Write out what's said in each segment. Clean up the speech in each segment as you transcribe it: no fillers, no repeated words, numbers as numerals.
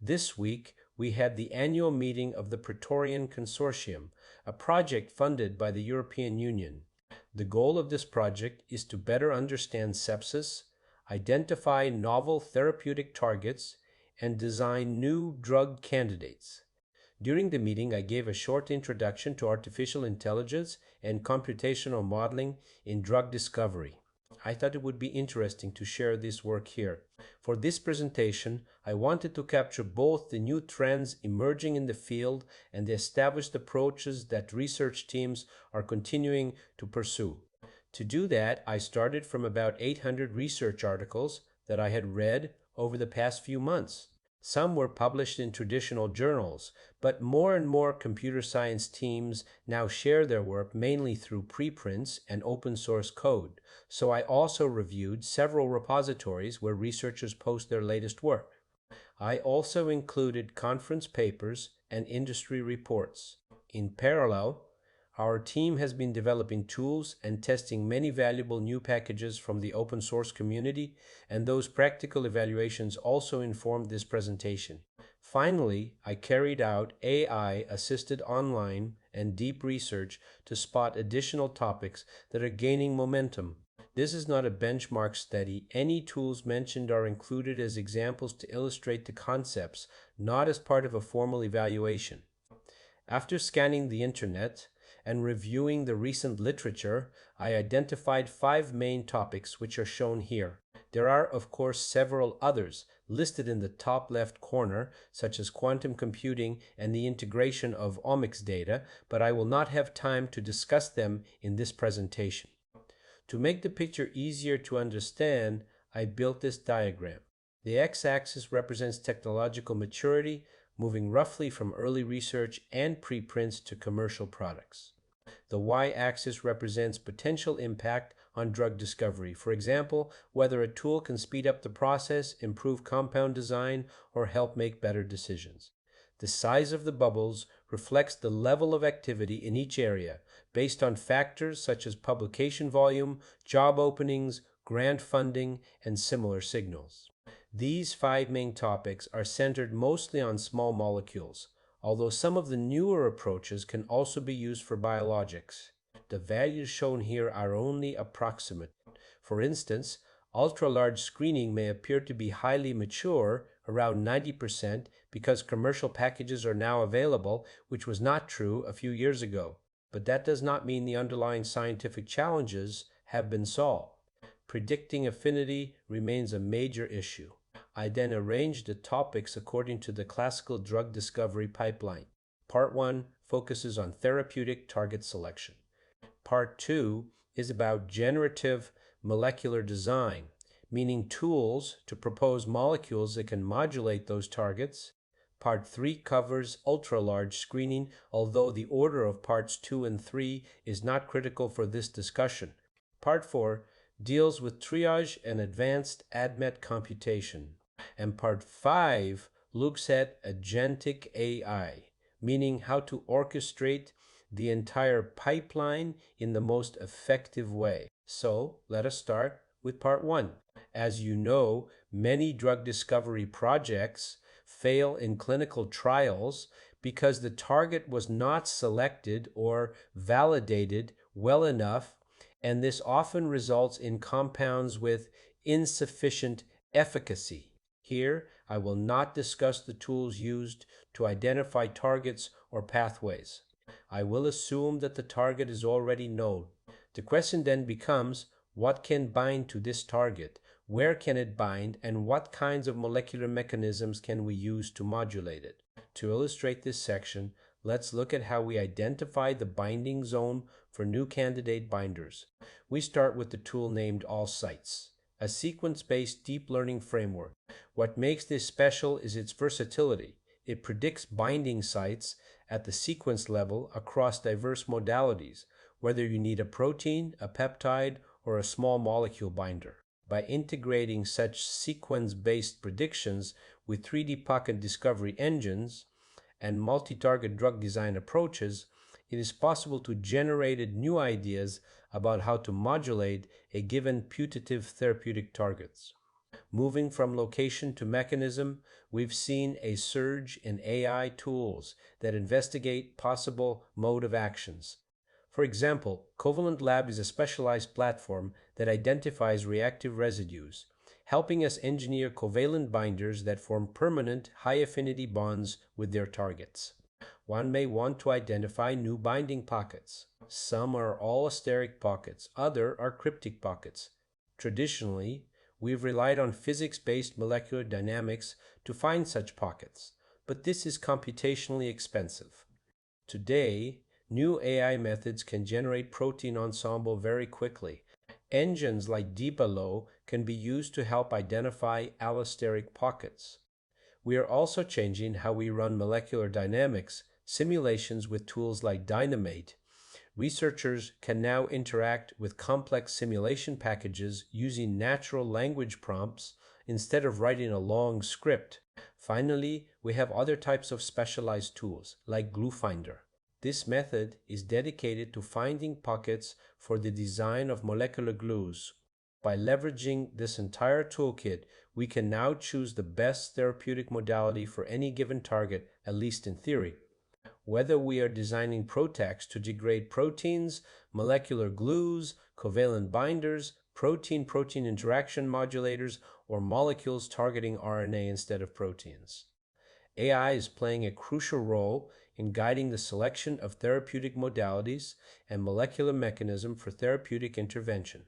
This week, we had the annual meeting of the Praetorian Consortium, a project funded by the European Union. The goal of this project is to better understand sepsis, identify novel therapeutic targets, and design new drug candidates. During the meeting, I gave a short introduction to artificial intelligence and computational modeling in drug discovery. I thought it would be interesting to share this work here. For this presentation, I wanted to capture both the new trends emerging in the field and the established approaches that research teams are continuing to pursue. To do that, I started from about 800 research articles that I had read over the past few months. Some were published in traditional journals, but more and more computer science teams now share their work mainly through preprints and open source code. So I also reviewed several repositories where researchers post their latest work. I also included conference papers and industry reports. In parallel, our team has been developing tools and testing many valuable new packages from the open source community, and those practical evaluations also informed this presentation. Finally, I carried out AI-assisted online and deep research to spot additional topics that are gaining momentum. This is not a benchmark study. Any tools mentioned are included as examples to illustrate the concepts, not as part of a formal evaluation. After scanning the internet and reviewing the recent literature, I identified 5 main topics which are shown here. There are, of course, several others listed in the top left corner, such as quantum computing and the integration of omics data, but I will not have time to discuss them in this presentation. To make the picture easier to understand, I built this diagram. The x-axis represents technological maturity, moving roughly from early research and preprints to commercial products. The y-axis represents potential impact on drug discovery. For example, whether a tool can speed up the process, improve compound design, or help make better decisions. The size of the bubbles reflects the level of activity in each area, based on factors such as publication volume, job openings, grant funding, and similar signals. These 5 main topics are centered mostly on small molecules, although some of the newer approaches can also be used for biologics. The values shown here are only approximate. For instance, ultra-large screening may appear to be highly mature, around 90%, because commercial packages are now available, which was not true a few years ago. But that does not mean the underlying scientific challenges have been solved. Predicting affinity remains a major issue. I then arranged the topics according to the classical drug discovery pipeline. Part 1 focuses on therapeutic target selection. Part 2 is about generative molecular design, meaning tools to propose molecules that can modulate those targets. Part 3 covers ultra-large screening, although the order of parts 2 and 3 is not critical for this discussion. Part 4 deals with triage and advanced ADMET computation. And Part 5 looks at Agentic AI, meaning how to orchestrate the entire pipeline in the most effective way. So let us start with Part 1. As you know, many drug discovery projects fail in clinical trials because the target was not selected or validated well enough, and this often results in compounds with insufficient efficacy. Here, I will not discuss the tools used to identify targets or pathways. I will assume that the target is already known. The question then becomes, what can bind to this target? Where can it bind, and what kinds of molecular mechanisms can we use to modulate it? To illustrate this section, let's look at how we identify the binding zone for new candidate binders. We start with the tool named AllSites, a sequence-based deep learning framework. What makes this special is its versatility. It predicts binding sites at the sequence level across diverse modalities, whether you need a protein, a peptide, or a small molecule binder. By integrating such sequence-based predictions with 3D pocket discovery engines and multi-target drug design approaches, it is possible to generate new ideas about how to modulate a given putative therapeutic targets. Moving from location to mechanism, we've seen a surge in AI tools that investigate possible mode of actions. For example, Covalent Lab is a specialized platform that identifies reactive residues, helping us engineer covalent binders that form permanent, high-affinity bonds with their targets. One may want to identify new binding pockets. Some are allosteric pockets, others are cryptic pockets. Traditionally, we've relied on physics-based molecular dynamics to find such pockets, but this is computationally expensive. Today, new AI methods can generate protein ensemble very quickly. Engines like DeepAllo can be used to help identify allosteric pockets. We are also changing how we run molecular dynamics simulations with tools like ADMET. Researchers can now interact with complex simulation packages using natural language prompts instead of writing a long script. Finally, we have other types of specialized tools, like GlueFinder. This method is dedicated to finding pockets for the design of molecular glues. By leveraging this entire toolkit, we can now choose the best therapeutic modality for any given target, at least in theory. Whether we are designing PROTACs to degrade proteins, molecular glues, covalent binders, protein-protein interaction modulators, or molecules targeting RNA instead of proteins. AI is playing a crucial role in guiding the selection of therapeutic modalities and molecular mechanism for therapeutic intervention.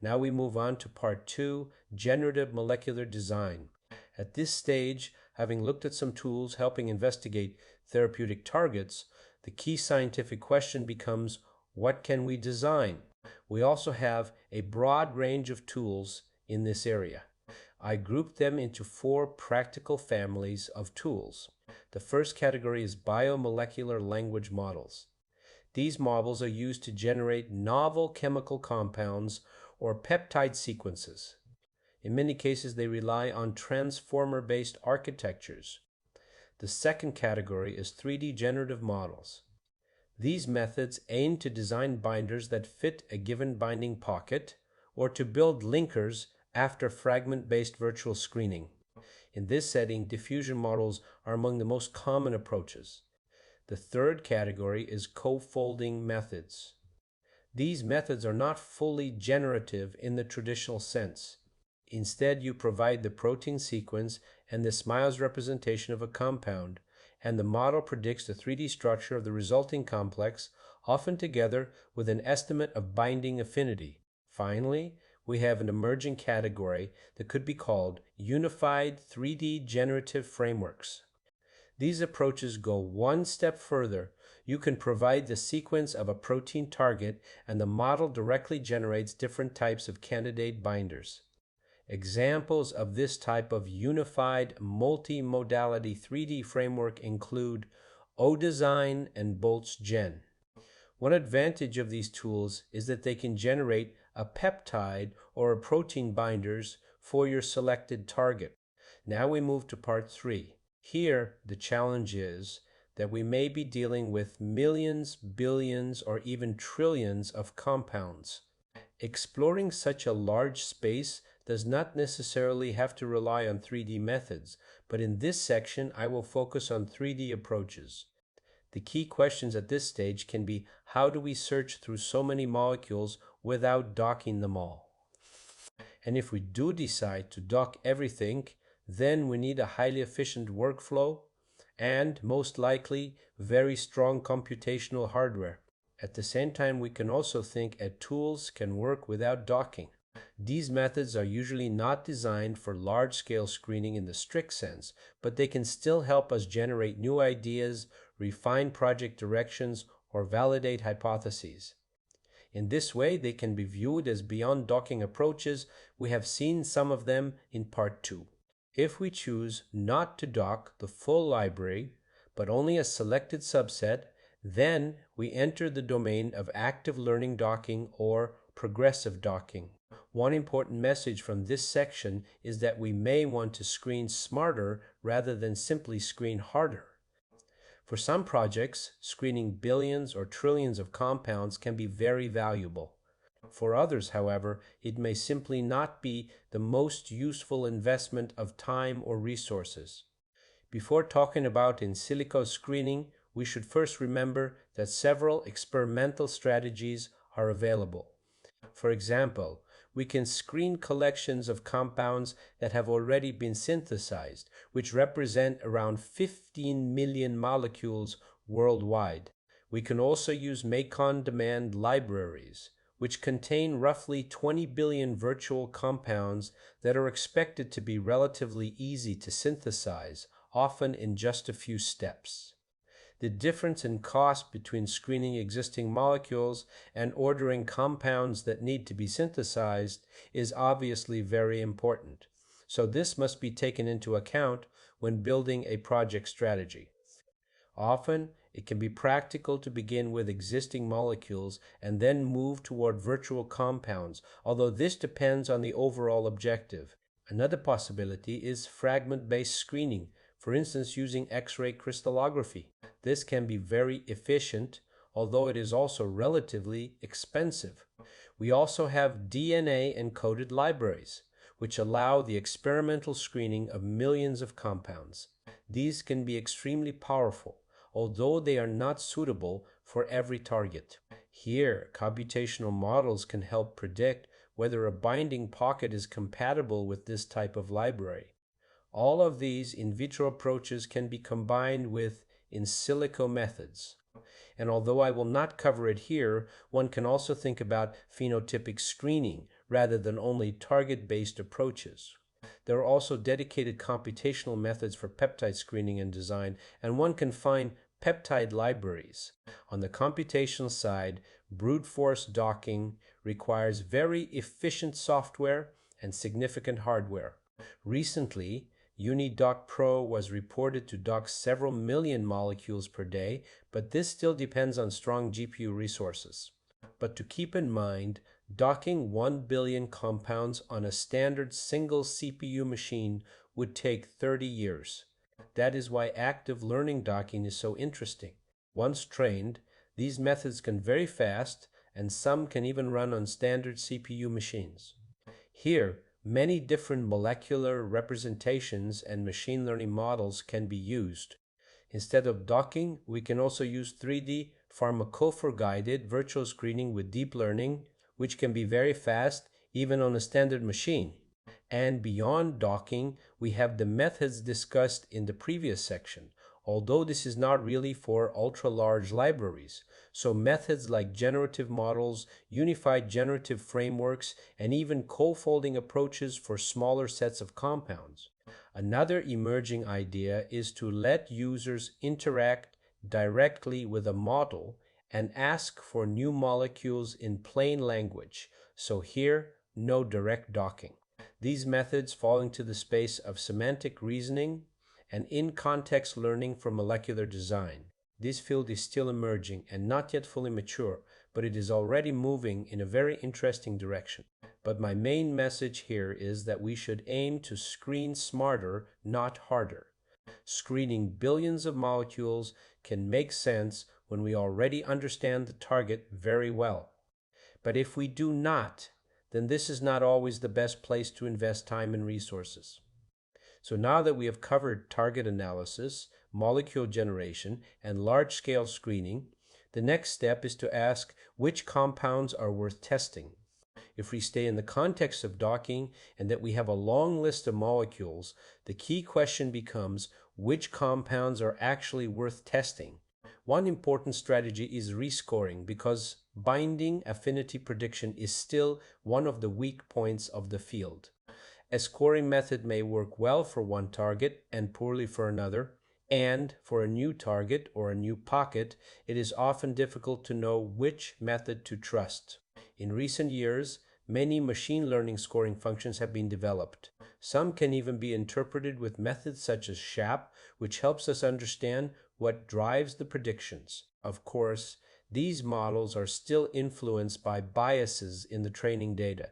Now we move on to part 2, generative molecular design. At this stage, having looked at some tools helping investigate therapeutic targets, the key scientific question becomes, what can we design? We also have a broad range of tools in this area. I grouped them into 4 practical families of tools. The first category is biomolecular language models. These models are used to generate novel chemical compounds or peptide sequences. In many cases, they rely on transformer-based architectures. The second category is 3D generative models. These methods aim to design binders that fit a given binding pocket or to build linkers after fragment-based virtual screening. In this setting, diffusion models are among the most common approaches. The third category is co-folding methods. These methods are not fully generative in the traditional sense. Instead, you provide the protein sequence and the SMILES representation of a compound, and the model predicts the 3D structure of the resulting complex, often together with an estimate of binding affinity. Finally, we have an emerging category that could be called unified 3D generative frameworks. These approaches go one step further. You can provide the sequence of a protein target, and the model directly generates different types of candidate binders. Examples of this type of unified multi-modality 3D framework include ODesign and BoltzGen. One advantage of these tools is that they can generate a peptide or a protein binders for your selected target. Now we move to part 3. Here, the challenge is that we may be dealing with millions, billions, or even trillions of compounds. Exploring such a large space does not necessarily have to rely on 3D methods, but in this section I will focus on 3D approaches. The key questions at this stage can be, how do we search through so many molecules without docking them all? And if we do decide to dock everything, then we need a highly efficient workflow and, most likely, very strong computational hardware. At the same time, we can also think that tools can work without docking. These methods are usually not designed for large-scale screening in the strict sense, but they can still help us generate new ideas, refine project directions, or validate hypotheses. In this way, they can be viewed as beyond docking approaches. We have seen some of them in part 2. If we choose not to dock the full library, but only a selected subset, then we enter the domain of active learning docking or progressive docking. One important message from this section is that we may want to screen smarter rather than simply screen harder. For some projects, screening billions or trillions of compounds can be very valuable. For others, however, it may simply not be the most useful investment of time or resources. Before talking about in silico screening, we should first remember that several experimental strategies are available. For example, we can screen collections of compounds that have already been synthesized, which represent around 15 million molecules worldwide. We can also use make-on-demand libraries, which contain roughly 20 billion virtual compounds that are expected to be relatively easy to synthesize, often in just a few steps. The difference in cost between screening existing molecules and ordering compounds that need to be synthesized is obviously very important. So this must be taken into account when building a project strategy. Often, it can be practical to begin with existing molecules and then move toward virtual compounds, although this depends on the overall objective. Another possibility is fragment-based screening, for instance using X-ray crystallography. This can be very efficient, although it is also relatively expensive. We also have DNA-encoded libraries, which allow the experimental screening of millions of compounds. These can be extremely powerful, although they are not suitable for every target. Here, computational models can help predict whether a binding pocket is compatible with this type of library. All of these in vitro approaches can be combined with in silico methods. And although I will not cover it here, one can also think about phenotypic screening rather than only target-based approaches. There are also dedicated computational methods for peptide screening and design, and one can find peptide libraries. On the computational side, brute force docking requires very efficient software and significant hardware. Recently, UniDock Pro was reported to dock several million molecules per day, but this still depends on strong GPU resources. But to keep in mind, docking 1 billion compounds on a standard single CPU machine would take 30 years. That is why active learning docking is so interesting. Once trained, these methods can very fast, and some can even run on standard CPU machines. Here, many different molecular representations and machine learning models can be used. Instead of docking, we can also use 3D pharmacophore-guided virtual screening with deep learning, which can be very fast even on a standard machine. And beyond docking, we have the methods discussed in the previous section, although this is not really for ultra-large libraries. So methods like generative models, unified generative frameworks, and even co-folding approaches for smaller sets of compounds. Another emerging idea is to let users interact directly with a model and ask for new molecules in plain language. So here, no direct docking. These methods fall into the space of semantic reasoning and in-context learning for molecular design. This field is still emerging and not yet fully mature, but it is already moving in a very interesting direction. But my main message here is that we should aim to screen smarter, not harder. Screening billions of molecules can make sense when we already understand the target very well. But if we do not, then this is not always the best place to invest time and resources. So now that we have covered target analysis, molecule generation, and large-scale screening, the next step is to ask which compounds are worth testing. If we stay in the context of docking and that we have a long list of molecules, the key question becomes which compounds are actually worth testing. One important strategy is rescoring because binding affinity prediction is still one of the weak points of the field. A scoring method may work well for one target and poorly for another, and for a new target or a new pocket, it is often difficult to know which method to trust. In recent years, many machine learning scoring functions have been developed. Some can even be interpreted with methods such as SHAP, which helps us understand what drives the predictions. Of course, these models are still influenced by biases in the training data.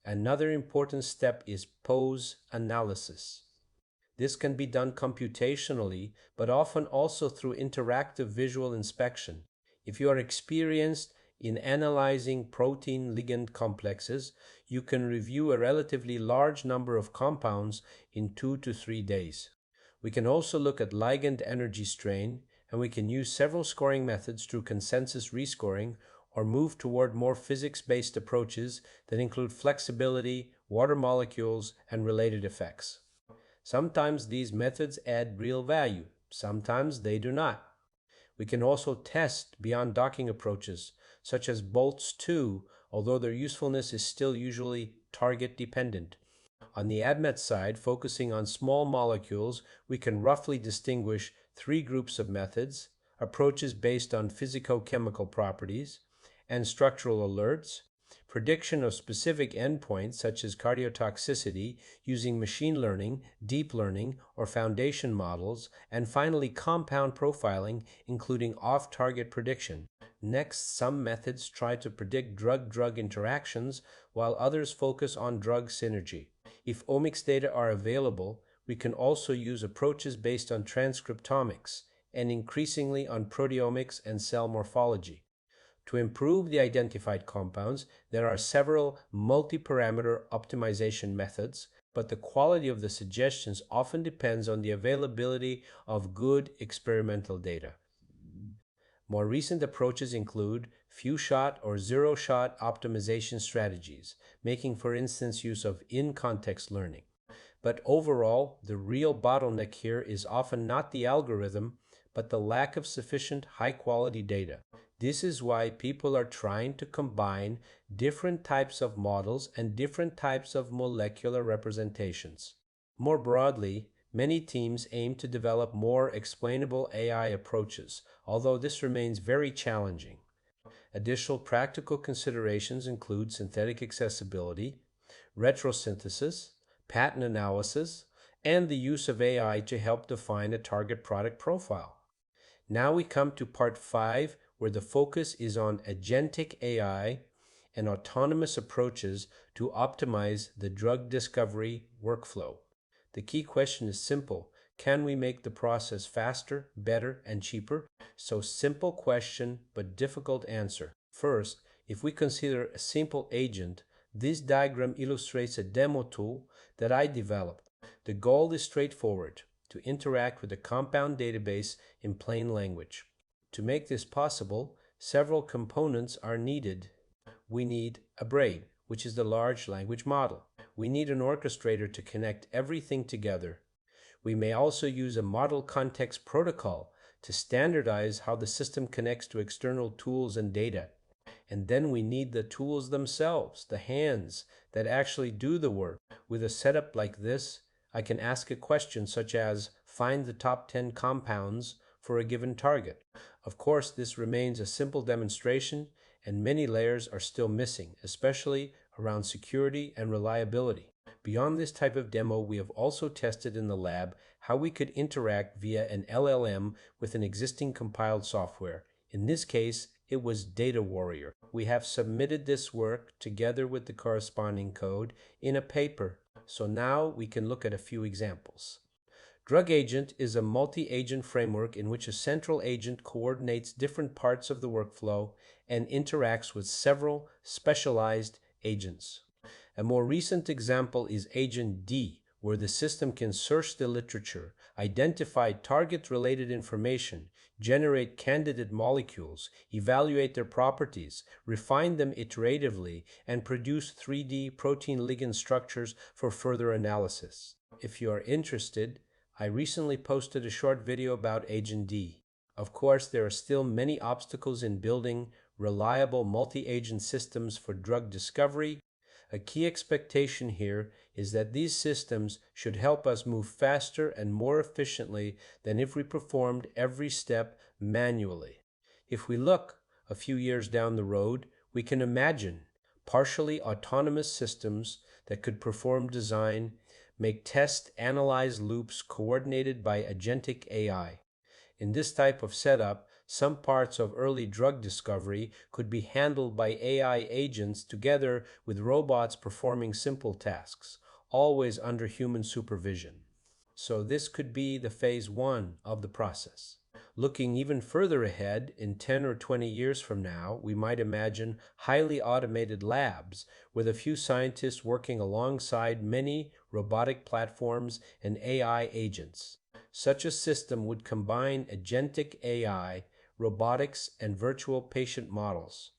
Another important step is pose analysis. This can be done computationally, but often also through interactive visual inspection. If you are experienced In analyzing protein ligand complexes, you can review a relatively large number of compounds in 2 to 3 days. We can also look at ligand energy strain, and we can use several scoring methods through consensus rescoring or move toward more physics-based approaches that include flexibility, water molecules, and related effects. Sometimes these methods add real value, sometimes they do not. We can also test beyond docking approaches, such as bolts too, although their usefulness is still usually target dependent. On the ADMET side, focusing on small molecules, we can roughly distinguish three groups of methods: approaches based on physicochemical properties and structural alerts, prediction of specific endpoints such as cardiotoxicity using machine learning, deep learning, or foundation models, and finally compound profiling, including off-target prediction. Next, some methods try to predict drug-drug interactions, while others focus on drug synergy. If omics data are available, we can also use approaches based on transcriptomics and increasingly on proteomics and cell morphology. To improve the identified compounds, there are several multi-parameter optimization methods, but the quality of the suggestions often depends on the availability of good experimental data. More recent approaches include few-shot or zero-shot optimization strategies, making, for instance, use of in-context learning. But overall, the real bottleneck here is often not the algorithm, but the lack of sufficient high-quality data. This is why people are trying to combine different types of models and different types of molecular representations. More broadly, many teams aim to develop more explainable AI approaches, although this remains very challenging. Additional practical considerations include synthetic accessibility, retrosynthesis, pattern analysis, and the use of AI to help define a target product profile. Now we come to part 5, where the focus is on agentic AI and autonomous approaches to optimize the drug discovery workflow. The key question is simple: can we make the process faster, better, and cheaper? So simple question, but difficult answer. First, if we consider a simple agent, this diagram illustrates a demo tool that I developed. The goal is straightforward: to interact with a compound database in plain language. To make this possible, several components are needed. We need a brain, which is the large language model. We need an orchestrator to connect everything together. We may also use a model context protocol to standardize how the system connects to external tools and data. And then we need the tools themselves, the hands that actually do the work. With a setup like this, I can ask a question such as, find the top 10 compounds for a given target. Of course, this remains a simple demonstration, and many layers are still missing, especially around security and reliability. Beyond this type of demo, we have also tested in the lab how we could interact via an LLM with an existing compiled software. In this case, it was Data Warrior. We have submitted this work together with the corresponding code in a paper. So now we can look at a few examples. Drug Agent is a multi-agent framework in which a central agent coordinates different parts of the workflow and interacts with several specialized agents. A more recent example is Agent D, where the system can search the literature, identify target-related information, generate candidate molecules, evaluate their properties, refine them iteratively, and produce 3D protein ligand structures for further analysis. If you are interested, I recently posted a short video about Agent D. Of course, there are still many obstacles in building reliable multi-agent systems for drug discovery. A key expectation here is that these systems should help us move faster and more efficiently than if we performed every step manually. If we look a few years down the road, we can imagine partially autonomous systems that could perform design, make test, analyze loops coordinated by agentic AI. In this type of setup, some parts of early drug discovery could be handled by AI agents together with robots performing simple tasks, always under human supervision. So this could be the phase 1 of the process. Looking even further ahead, in 10 or 20 years from now, we might imagine highly automated labs with a few scientists working alongside many robotic platforms and AI agents. Such a system would combine agentic AI, robotics, and virtual patient models.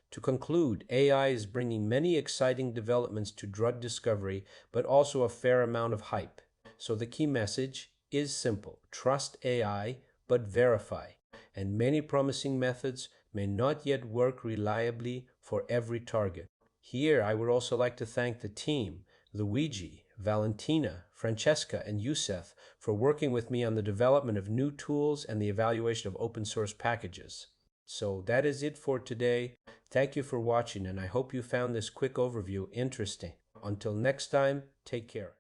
To conclude, AI is bringing many exciting developments to drug discovery, but also a fair amount of hype. So the key message is simple: trust AI, but verify. And many promising methods may not yet work reliably for every target. Here, I would also like to thank the team, Luigi, Valentina, Francesca, and Youssef, for working with me on the development of new tools and the evaluation of open source packages. So that is it for today. Thank you for watching, and I hope you found this quick overview interesting. Until next time, take care.